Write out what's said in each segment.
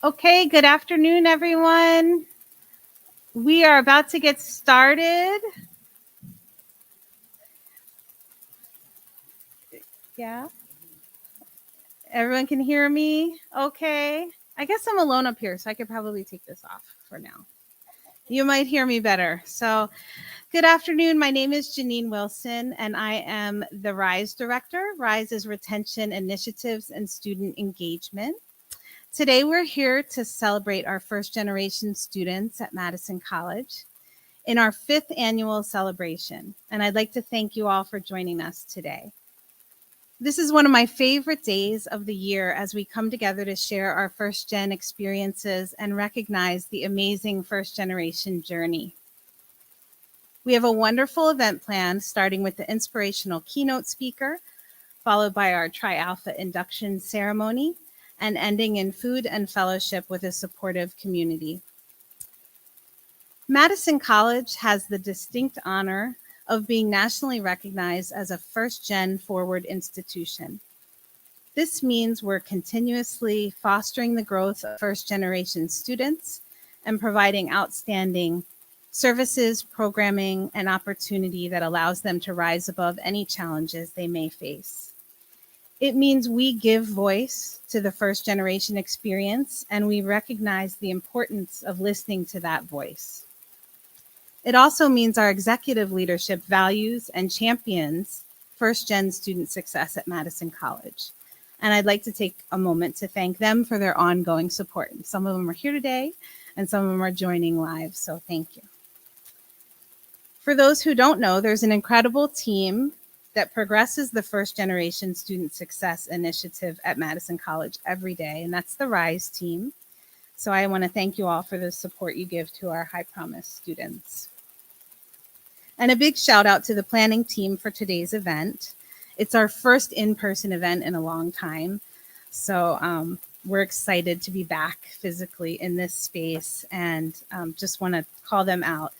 Okay, good afternoon, everyone. We are about to get started. Yeah, everyone can hear me? Okay. I guess I'm alone up here, so I could probably take this off for now. You might hear me better. So, good afternoon. My name is Janine Wilson, and I am the RISE Director. RISE is Retention Initiatives and Student Engagement. Today, we're here to celebrate our first generation students at Madison College in our 5th annual celebration. And I'd like to thank you all for joining us today. This is one of my favorite days of the year as we come together to share our first gen experiences and recognize the amazing first generation journey. We have a wonderful event planned, starting with the inspirational keynote speaker, followed by our Tri Alpha induction ceremony, and ending in food and fellowship with a supportive community. Madison College has the distinct honor of being nationally recognized as a first-gen forward institution. This means we're continuously fostering the growth of first-generation students and providing outstanding services, programming, and opportunity that allows them to rise above any challenges they may face. It means we give voice to the first-generation experience, and we recognize the importance of listening to that voice. It also means our executive leadership values and champions first-gen student success at Madison College. And I'd like to take a moment to thank them for their ongoing support. Some of them are here today, and some of them are joining live, so thank you. For those who don't know, there's an incredible team that progresses the first-generation student success initiative at Madison College every day, and that's the RISE team. So I want to thank you all for the support you give to our High Promise students. And a big shout out to the planning team for today's event. It's our first in-person event in a long time. So we're excited to be back physically in this space and just want to call them out.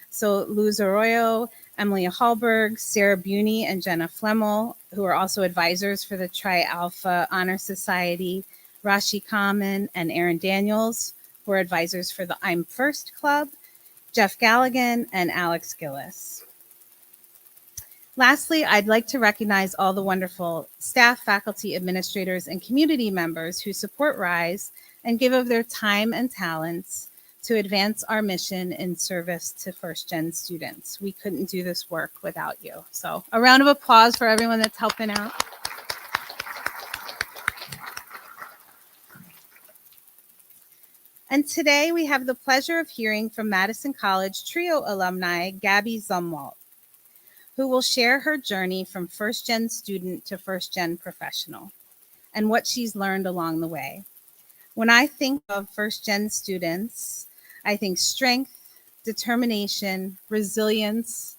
So Luz Arroyo, Emily Hallberg, Sarah Buney, and Jenna Flemmel, who are also advisors for the Tri Alpha Honor Society, Rashi Kamen and Aaron Daniels, who are advisors for the I'm First Club, Jeff Galligan, and Alex Gillis. Lastly, I'd like to recognize all the wonderful staff, faculty, administrators, and community members who support RISE and give of their time and talents to advance our mission in service to first-gen students. We couldn't do this work without you. So a round of applause for everyone that's helping out. And today we have the pleasure of hearing from Madison College TRIO alumni, Gabby Zumwalt, who will share her journey from first-gen student to first-gen professional and what she's learned along the way. When I think of first-gen students, I think strength, determination, resilience,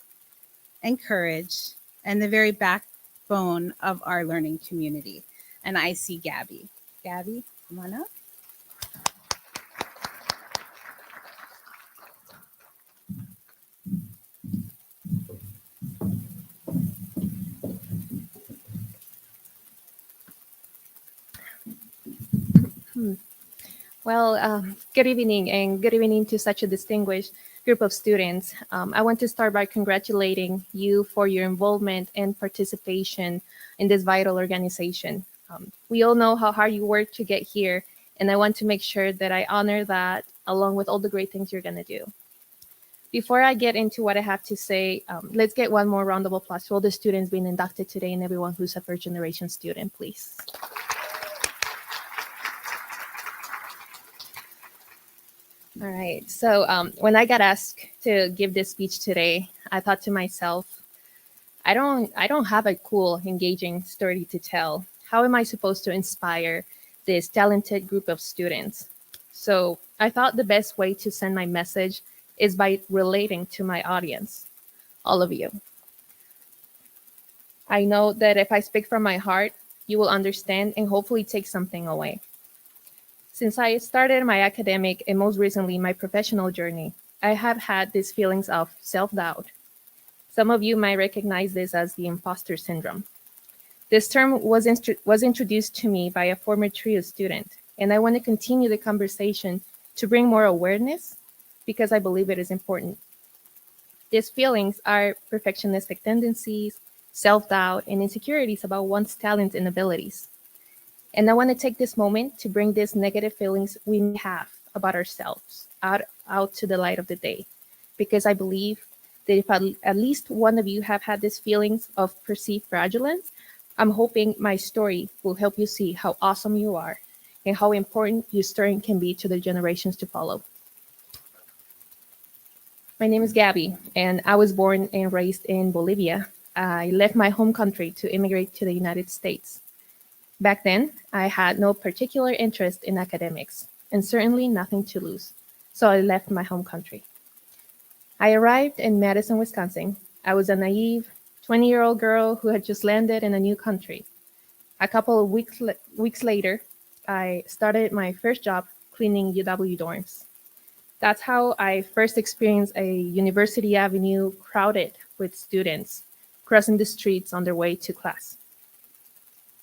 and courage, and the very backbone of our learning community. And I see Gabby. Gabby, come on up. Well, good evening, and good evening to such a distinguished group of students. I want to start by congratulating you for your involvement and participation in this vital organization. We all know how hard you work to get here, and I want to make sure that I honor that along with all the great things you're going to do. Before I get into what I have to say, let's get one more round of applause for all the students being inducted today and everyone who's a first generation student, please. All right, so when I got asked to give this speech today, I thought to myself, I don't have a cool, engaging story to tell. How am I supposed to inspire this talented group of students? So I thought the best way to send my message is by relating to my audience, all of you. I know that if I speak from my heart, you will understand and hopefully take something away. Since I started my academic and most recently my professional journey, I have had these feelings of self-doubt. Some of you might recognize this as the imposter syndrome. This term was introduced to me by a former TRIO student And I want to continue the conversation to bring more awareness because I believe it is important. These feelings are perfectionistic tendencies, self doubt, and insecurities about one's talents and abilities. And I want to take this moment to bring these negative feelings we may have about ourselves out to the light of the day. Because I believe that if at least one of you have had these feelings of perceived fragilence, I'm hoping my story will help you see how awesome you are and how important your story can be to the generations to follow. My name is Gabby, and I was born and raised in Bolivia. I left my home country to immigrate to the United States. Back then, I had no particular interest in academics, and certainly nothing to lose, so I left my home country. I arrived in Madison, Wisconsin. I was a naive 20-year-old girl who had just landed in a new country. A couple of weeks later, I started my first job cleaning UW dorms. That's how I first experienced a University Avenue crowded with students crossing the streets on their way to class.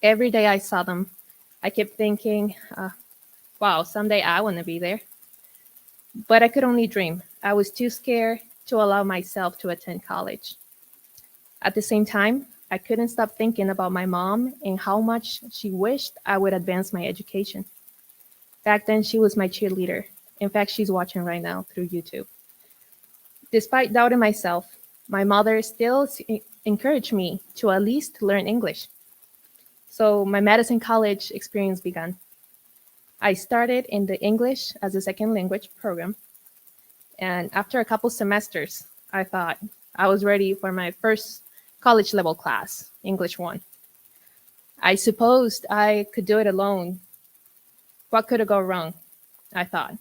Every day I saw them, I kept thinking, wow, someday I want to be there. But I could only dream. I was too scared to allow myself to attend college. At the same time, I couldn't stop thinking about my mom and how much she wished I would advance my education. Back then, she was my cheerleader. In fact, she's watching right now through YouTube. Despite doubting myself, my mother still encouraged me to at least learn English. So my Madison College experience began. I started in the English as a second language program. And after a couple semesters, I thought I was ready for my first college level class, English 1. I supposed I could do it alone. What could go wrong? I thought.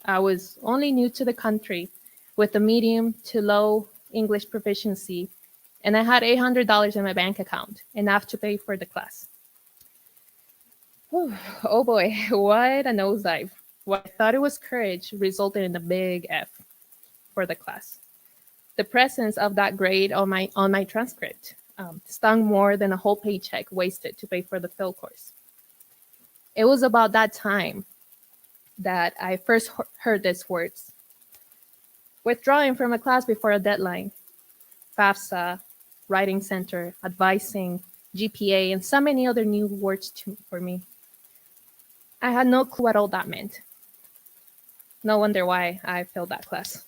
I was only new to the country with a medium to low English proficiency, and I had $800 in my bank account, enough to pay for the class. Whew, oh boy, what a nosedive. What I thought it was courage resulted in a big F for the class. The presence of that grade on my transcript stung more than a whole paycheck wasted to pay for the fill course. It was about that time that I first heard these words: withdrawing from a class before a deadline, FAFSA, writing center, advising, GPA, and so many other new words for me. I had no clue what all that meant. No wonder why I failed that class.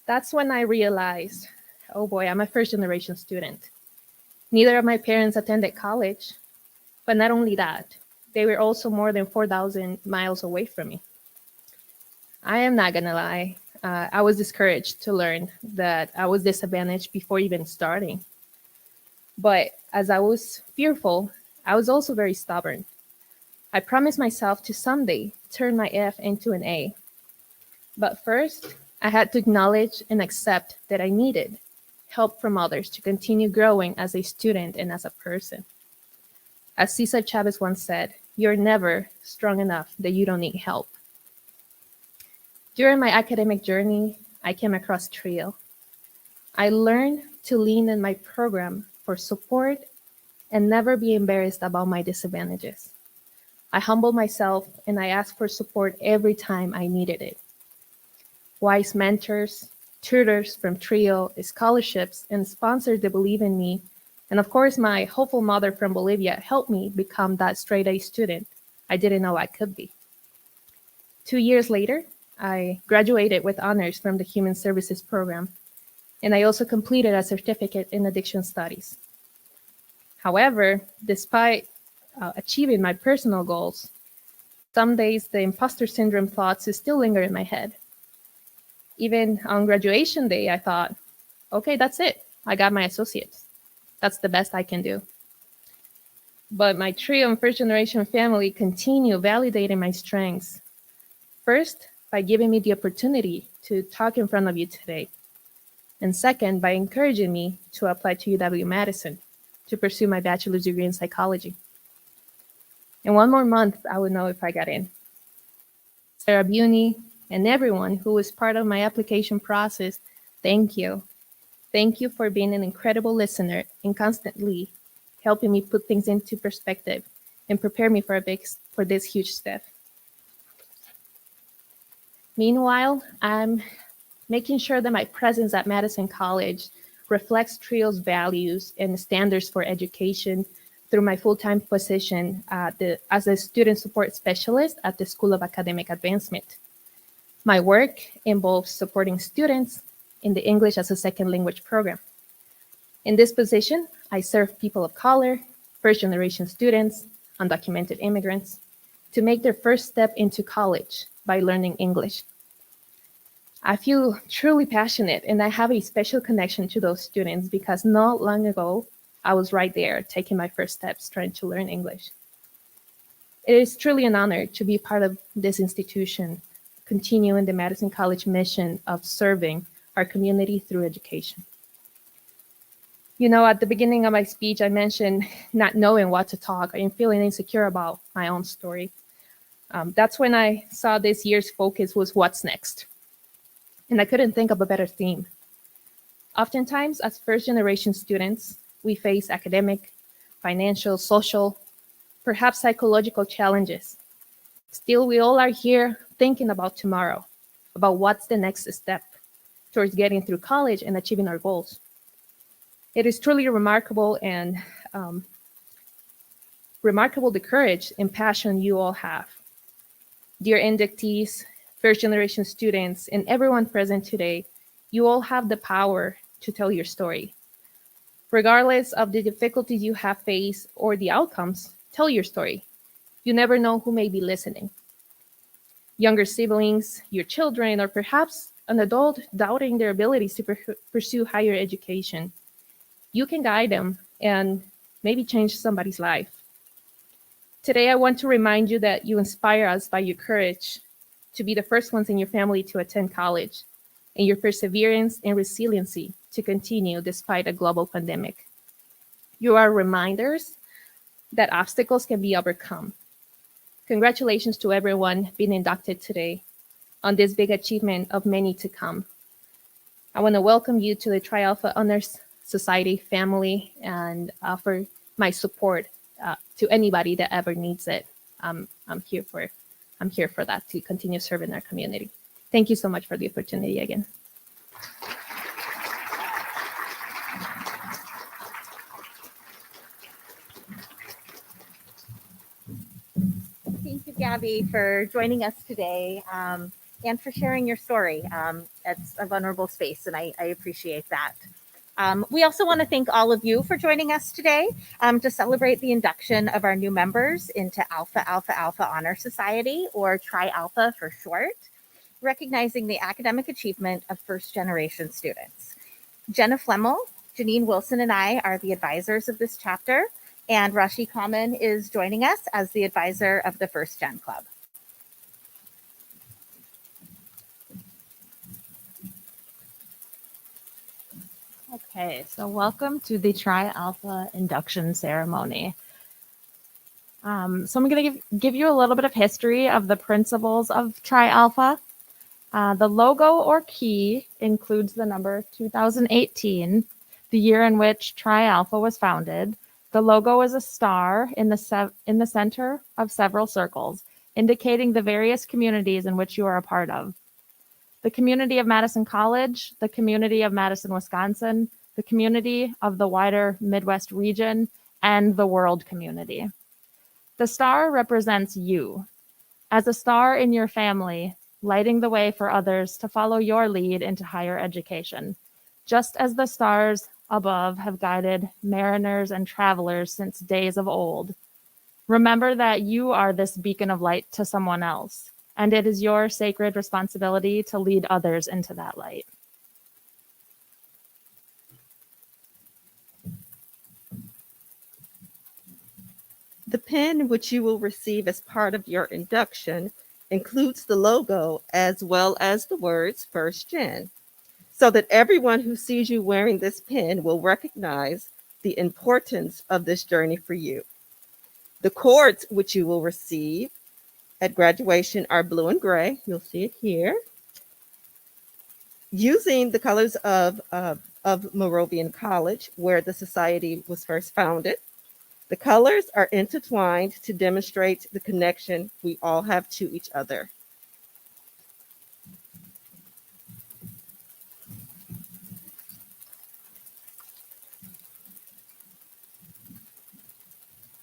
That's when I realized, oh boy, I'm a first generation student. Neither of my parents attended college, but not only that, they were also more than 4,000 miles away from me. I am not gonna lie, I was discouraged to learn that I was disadvantaged before even starting. But as I was fearful, I was also very stubborn. I promised myself to someday turn my F into an A. But first, I had to acknowledge and accept that I needed help from others to continue growing as a student and as a person. As Cesar Chavez once said, you're never strong enough that you don't need help. During my academic journey, I came across TRIO. I learned to lean in my program for support and never be embarrassed about my disadvantages. I humbled myself and I asked for support every time I needed it. Wise mentors, tutors from TRIO, scholarships, and sponsors that believe in me, and of course my hopeful mother from Bolivia helped me become that straight A student I didn't know I could be. 2 years later, I graduated with honors from the Human Services program, and I also completed a certificate in addiction studies. However, despite achieving my personal goals, some days the imposter syndrome thoughts still linger in my head. Even on graduation day, I thought, okay, that's it. I got my associates. That's the best I can do. But my TRIO and first generation family continue validating my strengths. First, by giving me the opportunity to talk in front of you today. And second, by encouraging me to apply to UW-Madison to pursue my bachelor's degree in psychology. In 1 more month, I would know if I got in. Sarah Buni and everyone who was part of my application process, thank you. Thank you for being an incredible listener and constantly helping me put things into perspective and prepared me for this huge step. Meanwhile, I'm making sure that my presence at Madison College reflects TRIO's values and standards for education through my full-time position as a student support specialist at the School of Academic Advancement. My work involves supporting students in the English as a second language program. In this position, I serve people of color, first-generation students, undocumented immigrants, to make their first step into college by learning English. I feel truly passionate, and I have a special connection to those students because not long ago, I was right there taking my first steps trying to learn English. It is truly an honor to be part of this institution, continuing the Madison College mission of serving our community through education. You know, at the beginning of my speech, I mentioned not knowing what to talk and feeling insecure about my own story. That's when I saw this year's focus was what's next. And I couldn't think of a better theme. Oftentimes, as first-generation students, we face academic, financial, social, perhaps psychological challenges. Still, we all are here thinking about tomorrow, about what's the next step towards getting through college and achieving our goals. It is truly remarkable the courage and passion you all have. Dear inductees, first-generation students, and everyone present today, you all have the power to tell your story. Regardless of the difficulties you have faced or the outcomes, tell your story. You never know who may be listening. Younger siblings, your children, or perhaps an adult doubting their abilities to pursue higher education. You can guide them and maybe change somebody's life. Today, I want to remind you that you inspire us by your courage to be the first ones in your family to attend college, and your perseverance and resiliency to continue despite a global pandemic. You are reminders that obstacles can be overcome. Congratulations to everyone being inducted today on this big achievement of many to come. I want to welcome you to the Tri Alpha Honors Society family and offer my support to anybody that ever needs it. I'm here for that, to continue serving our community. Thank you so much for the opportunity again. Thank you, Gabby, for joining us today and for sharing your story. It's a vulnerable space, and I appreciate that. We also want to thank all of you for joining us today to celebrate the induction of our new members into Alpha Alpha Alpha Honor Society, or Tri Alpha for short, recognizing the academic achievement of first-generation students. Jenna Flemmel, Janine Wilson, and I are the advisors of this chapter, and Rashi Kamen is joining us as the advisor of the First Gen Club. Okay, so welcome to the Tri Alpha induction ceremony. So I'm going to give you a little bit of history of the principles of Tri Alpha. The logo or key includes the number 2018, the year in which Tri Alpha was founded. The logo is a star in the center of several circles, indicating the various communities in which you are a part of. The community of Madison College, the community of Madison, Wisconsin, the community of the wider Midwest region, and the world community. The star represents you. As a star in your family, lighting the way for others to follow your lead into higher education, just as the stars above have guided mariners and travelers since days of old. Remember that you are this beacon of light to someone else, and it is your sacred responsibility to lead others into that light. The pin which you will receive as part of your induction includes the logo as well as the words First Gen, so that everyone who sees you wearing this pin will recognize the importance of this journey for you. The cords which you will receive at graduation are blue and gray. You'll see it here. Using the colors of Moravian College, where the society was first founded. The colors are intertwined to demonstrate the connection we all have to each other.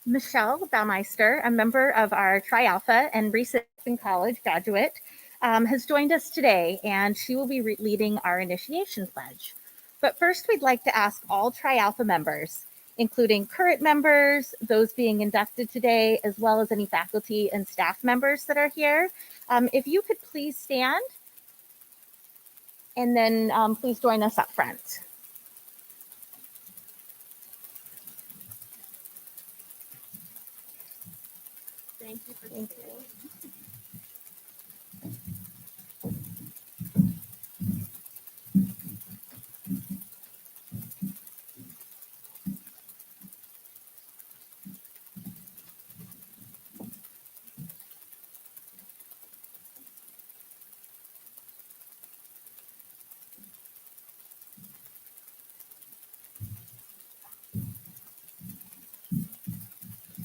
Michelle Baumeister, a member of our Tri Alpha and RISE Madison College graduate, has joined us today, and she will be leading our initiation pledge. But first, we'd like to ask all Tri Alpha members, including current members, those being inducted today, as well as any faculty and staff members that are here, if you could please stand, and then please join us up front. Thank you for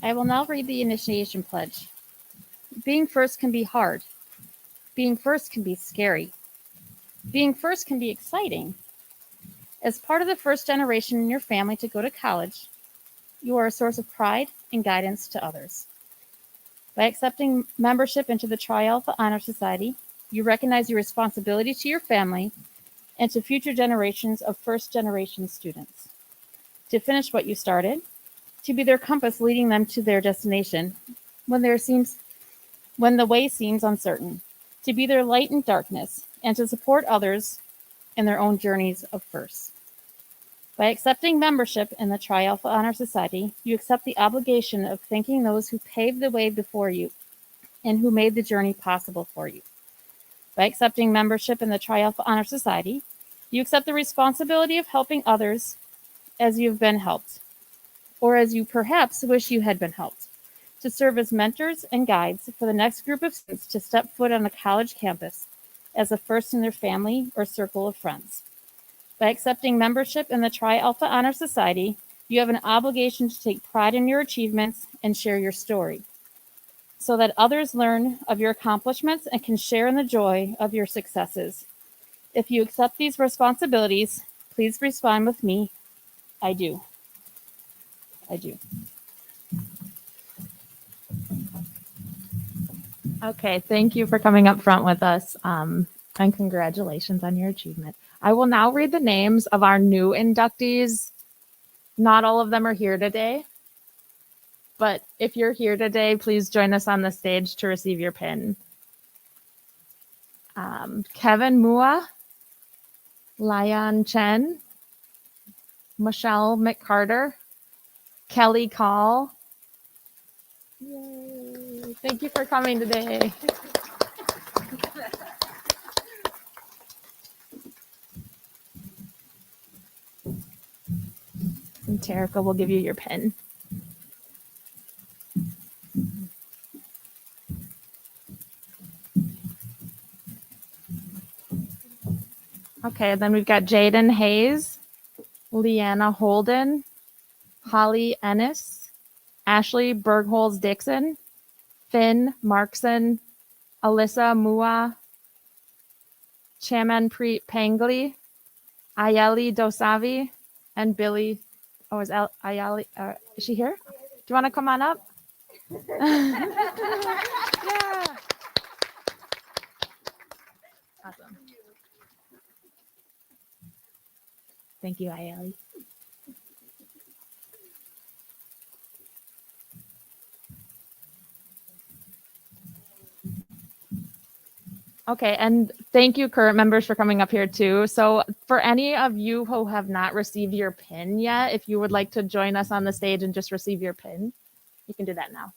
I will now read the initiation pledge. Being first can be hard. Being first can be scary. Being first can be exciting. As part of the first generation in your family to go to college, you are a source of pride and guidance to others. By accepting membership into the Tri Alpha Honor Society, you recognize your responsibility to your family and to future generations of first generation students. To finish what you started, to be their compass leading them to their destination when the way seems uncertain, to be their light in darkness, and to support others in their own journeys of first. By accepting membership in the Tri Alpha Honor Society, you accept the obligation of thanking those who paved the way before you and who made the journey possible for you. By accepting membership in the Tri Alpha Honor Society, you accept the responsibility of helping others as you've been helped, or as you perhaps wish you had been helped, to serve as mentors and guides for the next group of students to step foot on a college campus as a first in their family or circle of friends. By accepting membership in the Tri Alpha Honor Society, you have an obligation to take pride in your achievements and share your story, so that others learn of your accomplishments and can share in the joy of your successes. If you accept these responsibilities, please respond with me, I do. I do. Okay, thank you for coming up front with us, and congratulations on your achievement. I will now read the names of our new inductees. Not all of them are here today, but if you're here today, please join us on the stage to receive your pin. Kevin Mua, Lian Chen, Michelle McCarter, Kelly Call. Yay. Thank you for coming today. And Terica will give you your pin. Okay, then we've got Jaden Hayes, Leanna Holden, Holly Ennis, Ashley Bergholz Dixon, Finn Markson, Alyssa Mua, Chamanpreet Pangli, Ayali Dosavi, and Billy. Oh, is Ayali? Is she here? Do you want to come on up? Yeah. Awesome. Thank you, Ayali. Okay, and thank you, current members, for coming up here too. So for any of you who have not received your pin yet, if you would like to join us on the stage and just receive your pin, you can do that now.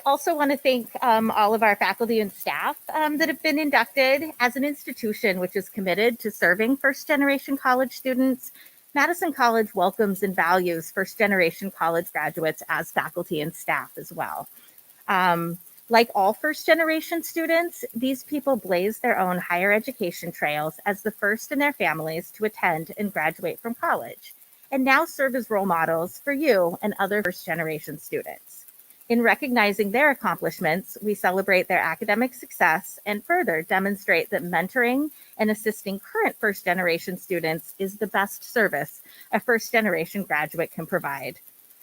also want to thank all of our faculty and staff that have been inducted. As an institution which is committed to serving first-generation college students, Madison College welcomes and values first-generation college graduates as faculty and staff as well. Like all first-generation students, these people blaze their own higher education trails as the first in their families to attend and graduate from college, and now serve as role models for you and other first-generation students. In recognizing their accomplishments, we celebrate their academic success and further demonstrate that mentoring and assisting current first-generation students is the best service a first-generation graduate can provide.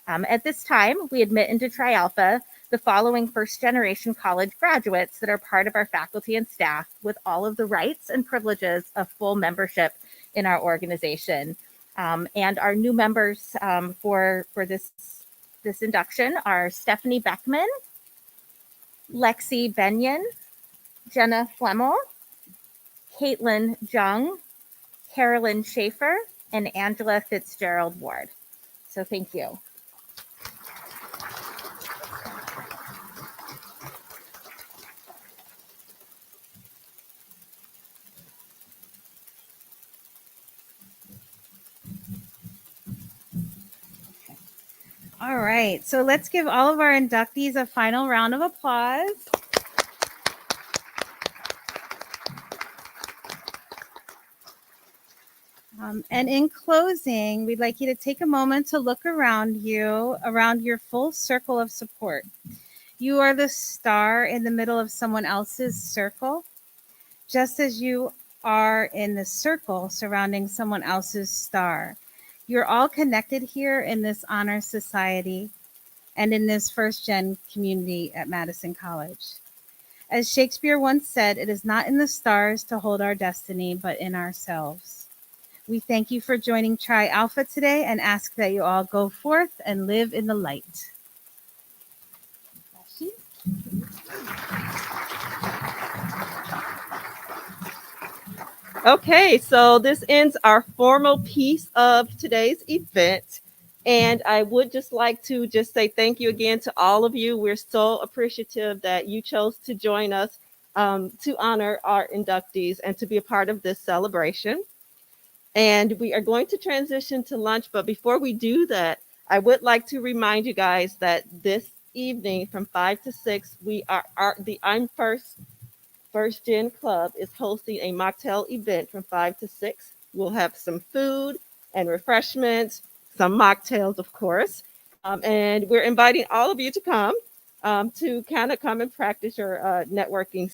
At this time, we admit into Tri Alpha the following first-generation college graduates that are part of our faculty and staff with all of the rights and privileges of full membership in our organization. And our new members for this induction are Stephanie Beckman, Lexi Benyon, Jenna Flemmel, Caitlin Jung, Carolyn Schaefer, and Angela Fitzgerald Ward. So thank you. All right, so let's give all of our inductees a final round of applause. And in closing, we'd like you to take a moment to look around you, around your full circle of support. You are the star in the middle of someone else's circle, just as you are in the circle surrounding someone else's star. You're all connected here in this honor society and in this first-gen community at Madison College. As Shakespeare once said, it is not in the stars to hold our destiny, but in ourselves. We thank you for joining Tri Alpha today and ask that you all go forth and live in the light. Okay, so this ends our formal piece of today's event. And I would just like to just say thank you again to all of you. We're so appreciative that you chose to join us to honor our inductees and to be a part of this celebration. And we are going to transition to lunch. But before we do that, I would like to remind you guys that this evening from 5 to 6, the I'm First Gen Club is hosting a mocktail event from 5 to 6. We'll have some food and refreshments, some mocktails, of course. And we're inviting all of you to come to kind of come and practice your networking